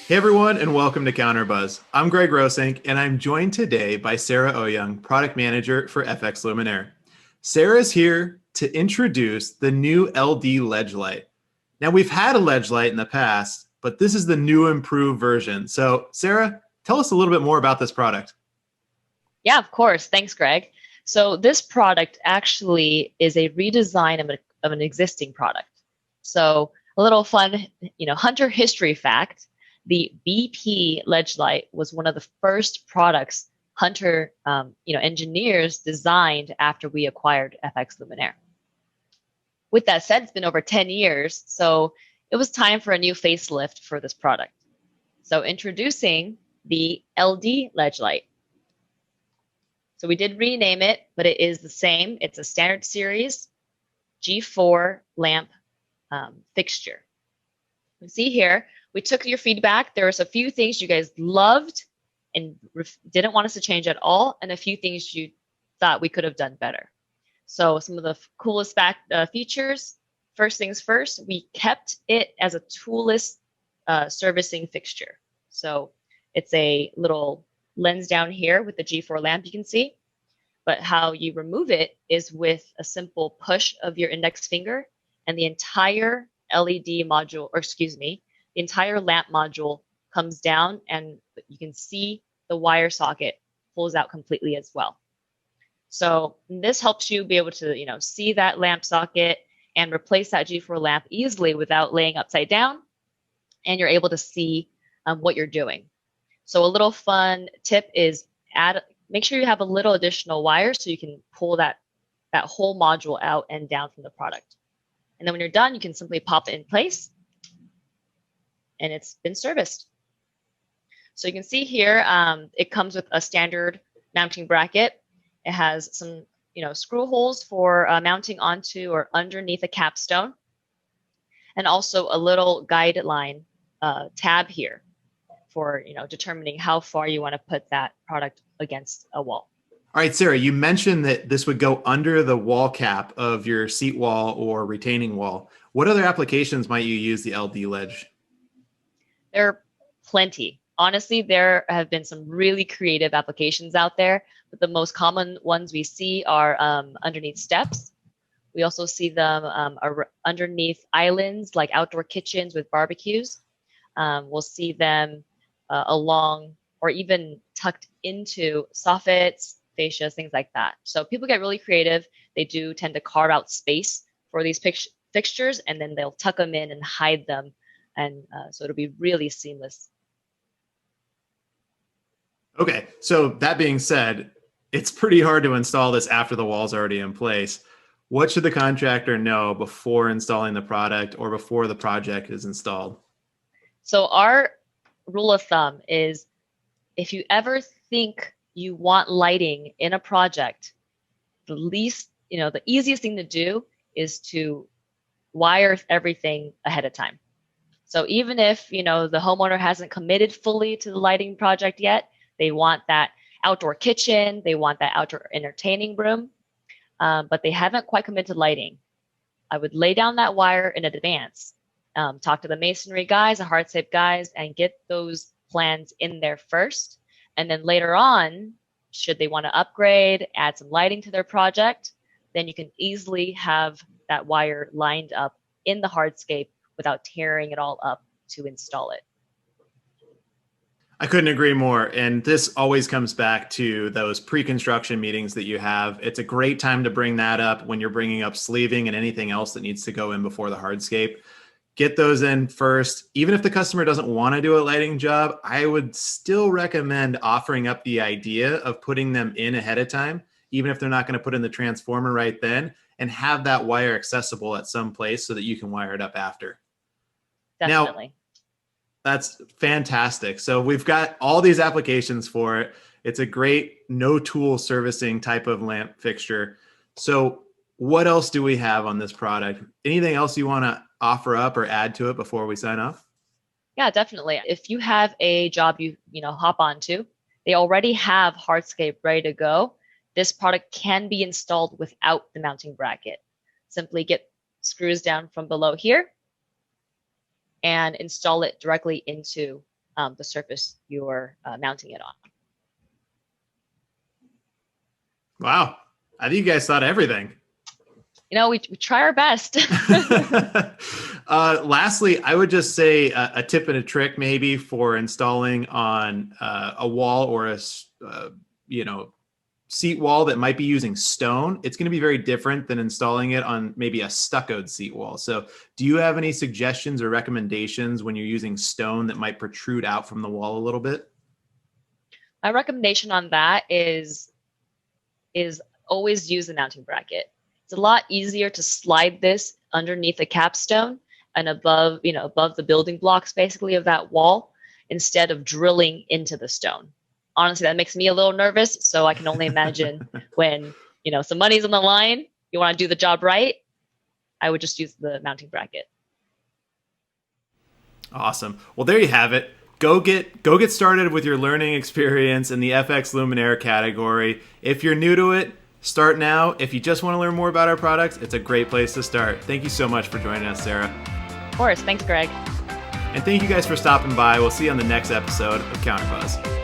Hey everyone, and welcome to Counterbuzz. I'm Greg Rosink, and I'm joined today by Sarah Oyoung, Product Manager for FX Luminaire. Sarah is here to introduce the new LD Ledge Light. Now, we've had a Ledge Light in the past, but this is the new improved version. So, Sarah, tell us a little bit more about this product. Yeah, of course. Thanks, Greg. So this product actually is a redesign of an existing product. So a little fun, hunter history fact, the BP ledge light was one of the first products Hunter, engineers designed after we acquired FX Luminaire. With that said, it's been over 10 years, so it was time for a new facelift for this product. So introducing the LD ledge light. So we did rename it, but it is the same. It's a standard series G4 lamp fixture. You see here, we took your feedback. There was a few things you guys loved and didn't want us to change at all, and a few things you thought we could have done better. So some of the coolest features, first things first, we kept it as a toolless servicing fixture. So it's a little lens down here with the G4 lamp you can see, but how you remove it is with a simple push of your index finger, and the entire LED module, or excuse me, the entire lamp module comes down, and you can see the wire socket pulls out completely as well. So this helps you be able to, see that lamp socket and replace that G4 lamp easily without laying upside down, and you're able to see what you're doing. So a little fun tip is make sure you have a little additional wire so you can pull that whole module out and down from the product. And then when you're done, you can simply pop it in place and it's been serviced. So you can see here, it comes with a standard mounting bracket. It has some, screw holes for mounting onto or underneath a capstone, and also a little guideline tab here for determining how far you want to put that product against a wall. All right, Sarah, you mentioned that this would go under the wall cap of your seat wall or retaining wall. What other applications might you use the LD ledge? There are plenty. Honestly, there have been some really creative applications out there, but the most common ones we see are underneath steps. We also see them underneath islands like outdoor kitchens with barbecues. We'll see them along or even tucked into soffits, fascias, things like that. So people get really creative. They do tend to carve out space for these fixtures, and then they'll tuck them in and hide them. And so it'll be really seamless. Okay, so that being said, it's pretty hard to install this after the wall's already in place. What should the contractor know before installing the product or before the project is installed? So our rule of thumb is if you ever think you want lighting in a project, the easiest thing to do is to wire everything ahead of time. So even if, the homeowner hasn't committed fully to the lighting project yet, they want that outdoor kitchen, they want that outdoor entertaining room, but they haven't quite committed to lighting. I would lay down that wire in advance, talk to the masonry guys, the hardscape guys, and get those plans in there first. And then later on, should they want to upgrade, add some lighting to their project, then you can easily have that wire lined up in the hardscape without tearing it all up to install it. I couldn't agree more. And this always comes back to those pre-construction meetings that you have. It's a great time to bring that up when you're bringing up sleeving and anything else that needs to go in before the hardscape. Get those in first. Even if the customer doesn't want to do a lighting job, I would still recommend offering up the idea of putting them in ahead of time, even if they're not going to put in the transformer right then, and have that wire accessible at some place so that you can wire it up after. Definitely. Now, that's fantastic. So we've got all these applications for it. It's a great no tool servicing type of lamp fixture. So what else do we have on this product? Anything else you want to offer up or add to it before we sign off? Yeah, definitely. If you have a job you hop onto, they already have hardscape ready to go. This product can be installed without the mounting bracket. Simply get screws down from below here and install it directly into the surface you're mounting it on. Wow. I think you guys thought of everything. We try our best. Lastly, I would just say a tip and a trick maybe for installing on a wall or a seat wall that might be using stone. It's going to be very different than installing it on maybe a stuccoed seat wall. So do you have any suggestions or recommendations when you're using stone that might protrude out from the wall a little bit? My recommendation on that is always use the mounting bracket. It's a lot easier to slide this underneath the capstone and above the building blocks basically of that wall instead of drilling into the stone. Honestly, that makes me a little nervous. So I can only imagine when, some money's on the line, you want to do the job right, I would just use the mounting bracket. Awesome. Well, there you have it. Go get started with your learning experience in the FX Luminaire category. If you're new to it, start now. If you just want to learn more about our products, it's a great place to start. Thank you so much for joining us, Sarah. Of course. Thanks, Greg. And thank you guys for stopping by. We'll see you on the next episode of CounterBuzz.